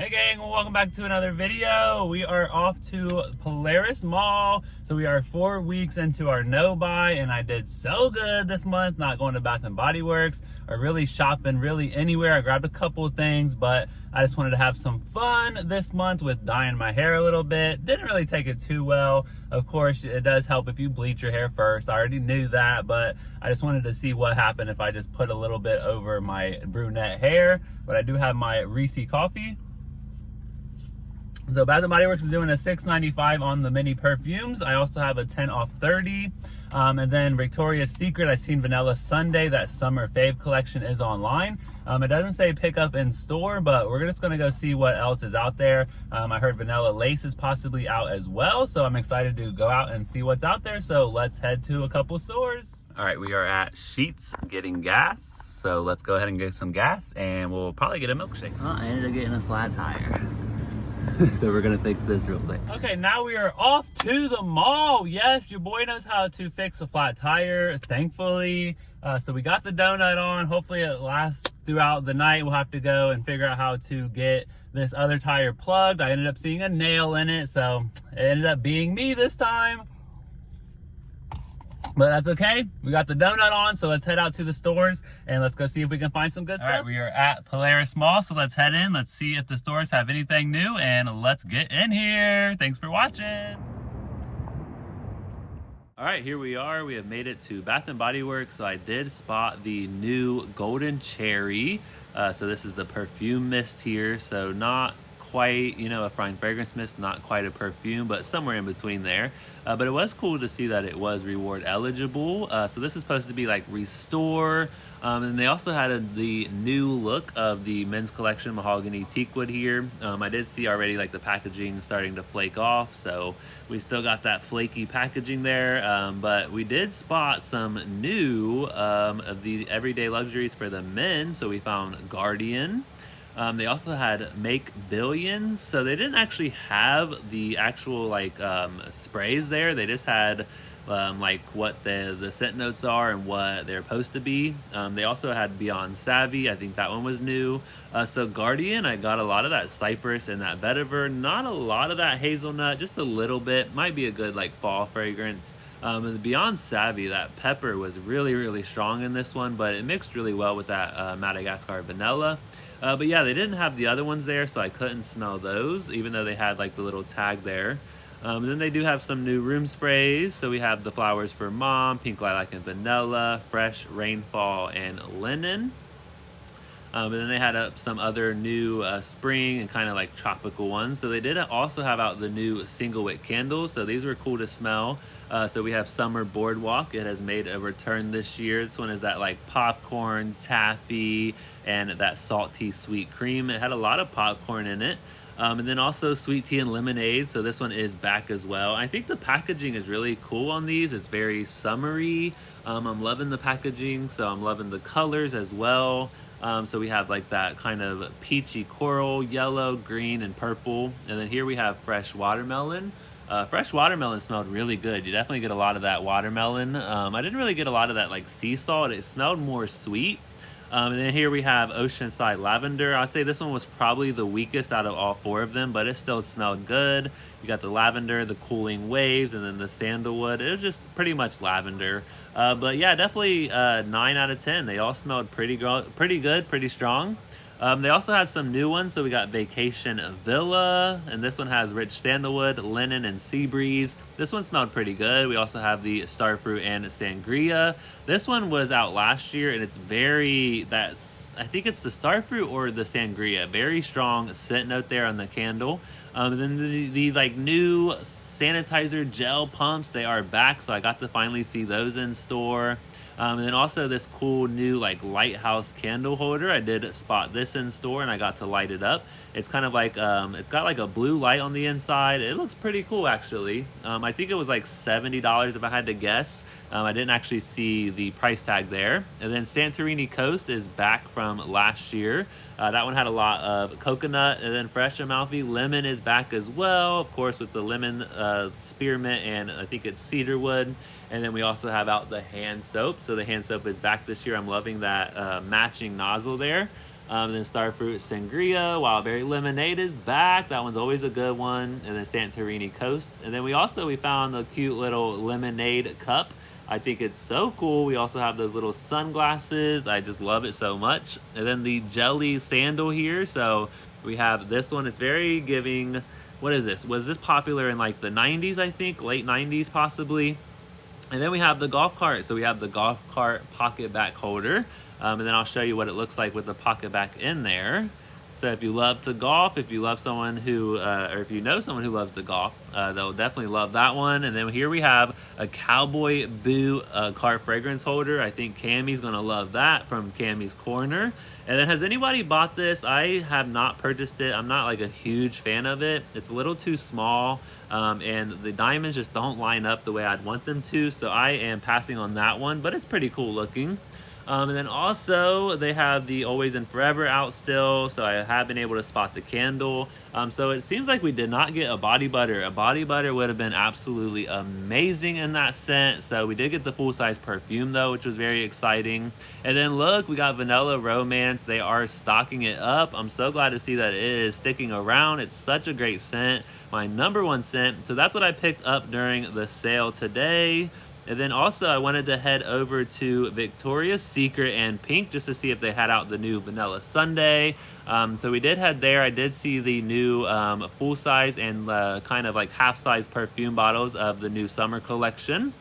Hey gang, welcome back to another video. We are off to Polaris Mall. So we are 4 weeks into our no buy, and I did so good this month, not going to Bath and Body Works or really shopping really anywhere. I grabbed a couple of things, but I just wanted to have some fun this month with dyeing my hair a little bit. Didn't really take it too well. Of course, it does help if you bleach your hair first. I already knew that, but I just wanted to see what happened if I just put a little bit over my brunette hair. But I do have my Reese coffee. So Bath & Body Works is doing a $6.95 on the mini perfumes. I also have a 10 off 30. And then Victoria's Secret, I seen Vanilla Sunday, that summer fave collection is online. It doesn't say pick up in store, but we're just gonna go see what else is out there. I heard Vanilla Lace is possibly out as well, so I'm excited to go out and see what's out there. So let's head to a couple stores. All right, we are at Sheetz getting gas. So let's go ahead and get some gas and we'll probably get a milkshake. Oh, I ended up getting a flat tire. So we're gonna fix this real quick. Okay, now we are off to the mall. Yes, your boy knows how to fix a flat tire, thankfully. So we got the donut on. Hopefully it lasts throughout the night. We'll have to go and figure out how to get this other tire plugged. I ended up seeing a nail in it, so it ended up being me this time. But that's okay. We got the donut on, so let's head out to the stores and let's go see if we can find some good stuff. All right, we are at Polaris Mall, so let's head in. Let's see if the stores have anything new, and let's get in here. Thanks for watching. All right, here we are. We have made it to Bath and Body Works. So I did spot the new Golden Cherry. So this is the perfume mist here. So not quite, you know, a fine fragrance mist, not quite a perfume, but somewhere in between there. But it was cool to see that it was reward eligible. So this is supposed to be like Restore. And they also had the new look of the men's collection mahogany teakwood here. I did see already like the packaging starting to flake off, so we still got that flaky packaging there. But we did spot some new of the everyday luxuries for the men. So we found Guardian. They also had Make Billions, so they didn't actually have the actual like sprays there. They just had like what the scent notes are and what they're supposed to be. They also had Beyond Savvy. I think that one was new. So Guardian, I got a lot of that cypress and that vetiver, not a lot of that hazelnut, just a little bit. Might be a good like fall fragrance. And the Beyond Savvy, that pepper was really strong in this one, but it mixed really well with that Madagascar vanilla. But yeah, they didn't have the other ones there, so I couldn't smell those, even though they had like the little tag there. Then they do have some new room sprays. So we have the Flowers for Mom, Pink Lilac and Vanilla, Fresh Rainfall and Linen. And then they had some other new spring and kind of like tropical ones. So they did also have out the new single wick candles. So these were cool to smell. So we have Summer Boardwalk. It has made a return this year. This one is that like popcorn, taffy, and that salty sweet cream. It had a lot of popcorn in it. And then also sweet tea and lemonade. So this one is back as well. I think the packaging is really cool on these. It's very summery. I'm loving the packaging. So I'm loving the colors as well. So we have like that kind of peachy coral, yellow, green, and purple. And then here we have Fresh Watermelon. Fresh watermelon smelled really good. You definitely get a lot of that watermelon. I didn't really get a lot of that like sea salt. It smelled more sweet. And then here we have Oceanside Lavender. I'd say this one was probably the weakest out of all four of them, but it still smelled good. You got the lavender, the cooling waves, and then the sandalwood. It was just pretty much lavender. But yeah, definitely 9 out of 10. They all smelled pretty good, pretty strong. They also had some new ones. So we got Vacation Villa, and this one has rich sandalwood, linen, and sea breeze. This one smelled pretty good. We also have the Starfruit and Sangria. This one was out last year, and it's I think it's the Starfruit or the Sangria. Very strong scent note there on the candle. And then the like new sanitizer gel pumps, they are back. So I got to finally see those in store. And then also this cool new like lighthouse candle holder. I did spot this in store and I got to light it up. It's kind of like, it's got like a blue light on the inside. It looks pretty cool actually. I think it was like $70 if I had to guess. I didn't actually see the price tag there. And then Santorini Coast is back from last year. That one had a lot of coconut, and then Fresh Amalfi Lemon is back as well, of course, with the lemon spearmint and I think it's cedarwood. And then we also have out the hand soap. So the hand soap is back this year. I'm loving that matching nozzle there. And then Starfruit Sangria, Wild Berry Lemonade is back. That one's always a good one. And then Santorini Coast. And then we found the cute little lemonade cup. I think it's so cool. We also have those little sunglasses. I just love it so much. And then the jelly sandal here. So we have this one. It's very giving. What is this? Was this popular in like the 90s, I think? Late 90s, possibly. And then we have the golf cart. So we have the golf cart pocket back holder. And then I'll show you what it looks like with the pocket back in there. So if you love to golf, if you love someone who, or if you know someone who loves to golf, they'll definitely love that one. And then here we have a Cowboy Boo car fragrance holder. I think Cammie's gonna love that from Cammie's Corner. And then has anybody bought this? I have not purchased it. I'm not like a huge fan of it. It's a little too small, and the diamonds just don't line up the way I'd want them to. So I am passing on that one, but it's pretty cool looking. And then also they have the Always and Forever out still, so I have been able to spot the candle. So it seems like we did not get a body butter. A body butter would have been absolutely amazing in that scent. So we did get the full-size perfume though, which was very exciting. And then look, we got Vanilla Romance. They are stocking it up. I'm so glad to see that it is sticking around. It's such a great scent, my #1 scent. So that's what I picked up during the sale today. And then also I wanted to head over to Victoria's Secret and Pink just to see if they had out the new Vanilla Sundae. So we did head there. I did see the new full size and kind of like half size perfume bottles of the new summer collection.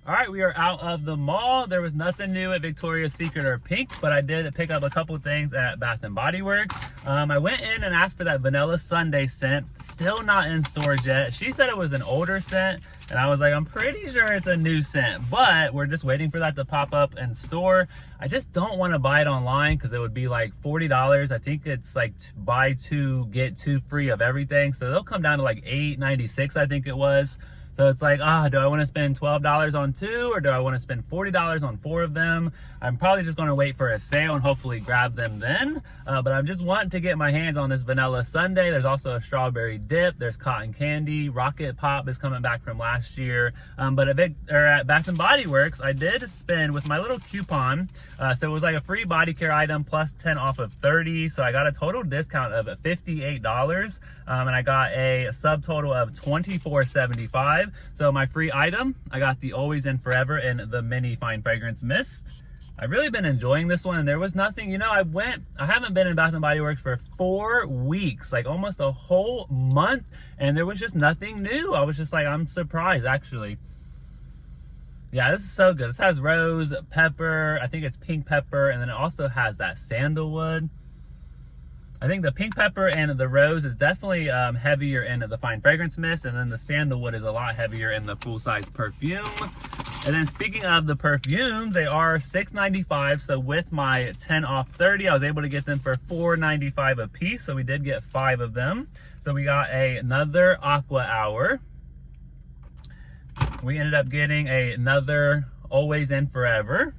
All right, we are out of the mall. There was nothing new at Victoria's Secret or Pink, but I did pick up a couple things at Bath & Body Works. I went in and asked for that Vanilla Sundae scent. Still not in stores yet. She said it was an older scent, and I was like, I'm pretty sure it's a new scent, but we're just waiting for that to pop up in store. I just don't want to buy it online because it would be like $40. I think it's like buy two, get two free of everything. So they'll come down to like $8.96, I think it was. So it's like, do I want to spend $12 on 2 or do I want to spend $40 on 4 of them? I'm probably just going to wait for a sale and hopefully grab them then. But I'm just wanting to get my hands on this Vanilla Sundae. There's also a strawberry dip. There's cotton candy. Rocket Pop is coming back from last year. But at Bath & Body Works, I did spend with my little coupon. So it was like a free body care item plus 10 off of 30. So I got a total discount of $58. And I got a subtotal of $24.75. So my free item, I got the Always and Forever and the Mini Fine Fragrance Mist. I've really been enjoying this one, and there was nothing, I haven't been in Bath & Body Works for 4 weeks, like almost a whole month, and there was just nothing new. I was just like, I'm surprised actually. Yeah, this is so good. This has rose, pepper, I think it's pink pepper, and then it also has that sandalwood. I think the pink pepper and the rose is definitely heavier in the Fine Fragrance Mist, and then the sandalwood is a lot heavier in the full-size perfume. And then speaking of the perfumes, they are $6.95, so with my 10 off 30, I was able to get them for $4.95 a piece, so we did get 5 of them. So we got another Aqua Hour. We ended up getting another Always and Forever.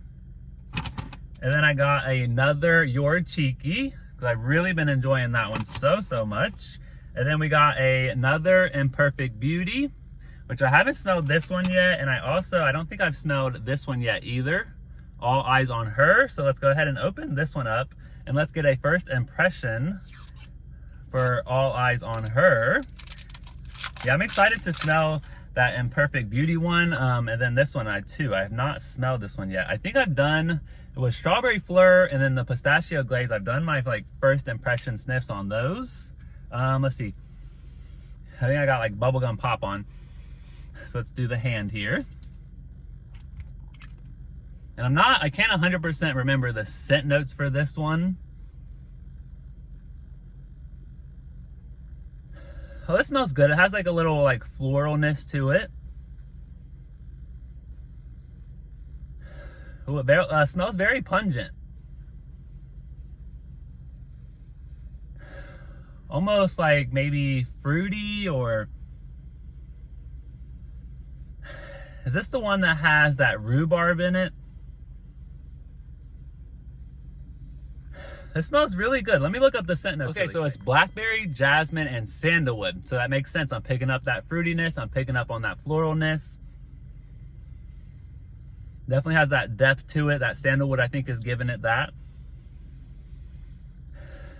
And then I got another You're Cheeky. I've really been enjoying that one so much. And then we got another Imperfect Beauty, which I haven't smelled this one yet, and I don't think I've smelled this one yet either. All Eyes on Her. So let's go ahead and open this one up and let's get a first impression for All Eyes on Her. Yeah, I'm excited to smell that Imperfect Beauty one, and then this one too. I have not smelled this one yet. I think I've done, it was Strawberry Fleur and then the Pistachio Glaze. I've done my like first impression sniffs on those. Let's see. I think I got like bubblegum pop on. So let's do the hand here. And I can't 100% remember the scent notes for this one. Oh, this smells good. It has like a little like floralness to it. Oh, it smells very pungent. Almost like maybe fruity, or is this the one that has that rhubarb in it? It smells really good. Let me look up the scent notes. Okay, so it's blackberry, jasmine, and sandalwood. So that makes sense. I'm picking up that fruitiness. I'm picking up on that floralness. Definitely has that depth to it. That sandalwood, I think, is giving it that.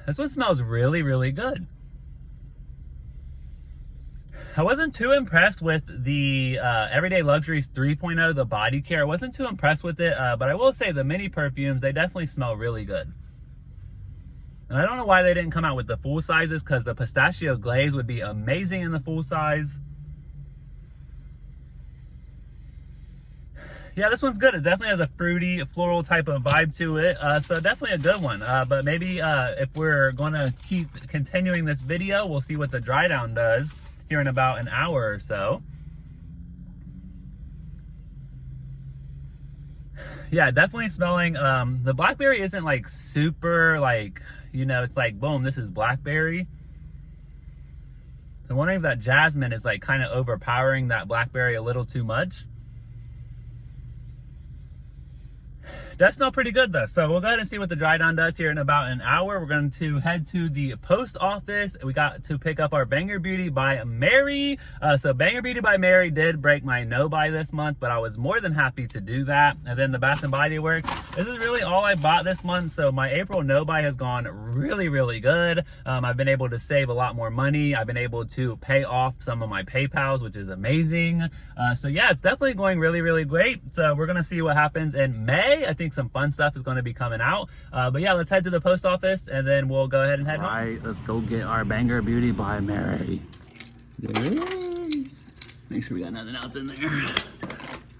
This one smells really, really good. I wasn't too impressed with the Everyday Luxuries 3.0, the body care. I wasn't too impressed with it, but I will say the mini perfumes, they definitely smell really good. And I don't know why they didn't come out with the full sizes, because the pistachio glaze would be amazing in the full size. Yeah, this one's good. It definitely has a fruity, floral type of vibe to it. So definitely a good one. But maybe if we're going to keep continuing this video, we'll see what the dry down does here in about an hour or so. Yeah, definitely smelling, the blackberry isn't like super like, you know, it's like, boom, this is blackberry. So I'm wondering if that jasmine is like kind of overpowering that blackberry a little too much. Does smell pretty good though. So we'll go ahead and see what the dry down does here in about an hour. We're going to head to the post office. We got to pick up our Banger Beauty by Mary. So Banger Beauty by Mary did break my no buy this month, but I was more than happy to do that. And then the Bath & Body Works. This is really all I bought this month. So my April no buy has gone really, really good. I've been able to save a lot more money. I've been able to pay off some of my PayPals, which is amazing. So yeah, it's definitely going really, really great. So we're going to see what happens in May. I think some fun stuff is going to be coming out. But yeah, let's head to the post office and then we'll go ahead and head home. All right, let's go get our Banger Beauty by Mary. There it is. Make sure we got nothing else in there.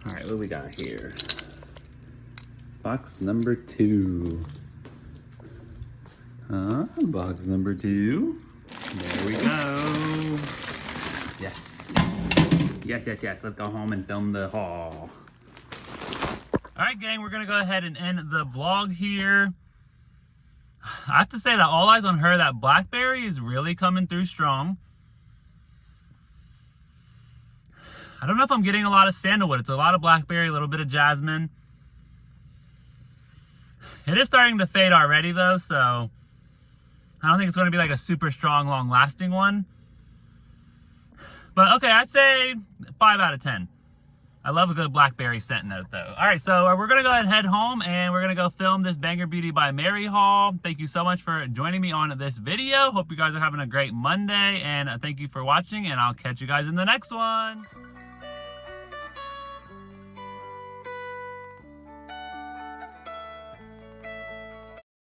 All right, what do we got here? Box number 2. Box number 2. There we go. Yes. Yes, yes, yes. Let's go home and film the haul. All right, gang, we're going to go ahead and end the vlog here. I have to say that all eyes on her, that blackberry is really coming through strong. I don't know if I'm getting a lot of sandalwood. It's a lot of blackberry, a little bit of jasmine. It is starting to fade already though, so I don't think it's going to be like a super strong, long-lasting one. But okay, I'd say 5 out of 10. I love a good blackberry scent note though. All right, so we're gonna go ahead and head home and we're gonna go film this Banger Beauty by Mary haul. Thank you so much for joining me on this video. Hope you guys are having a great Monday, and thank you for watching, and I'll catch you guys in the next one.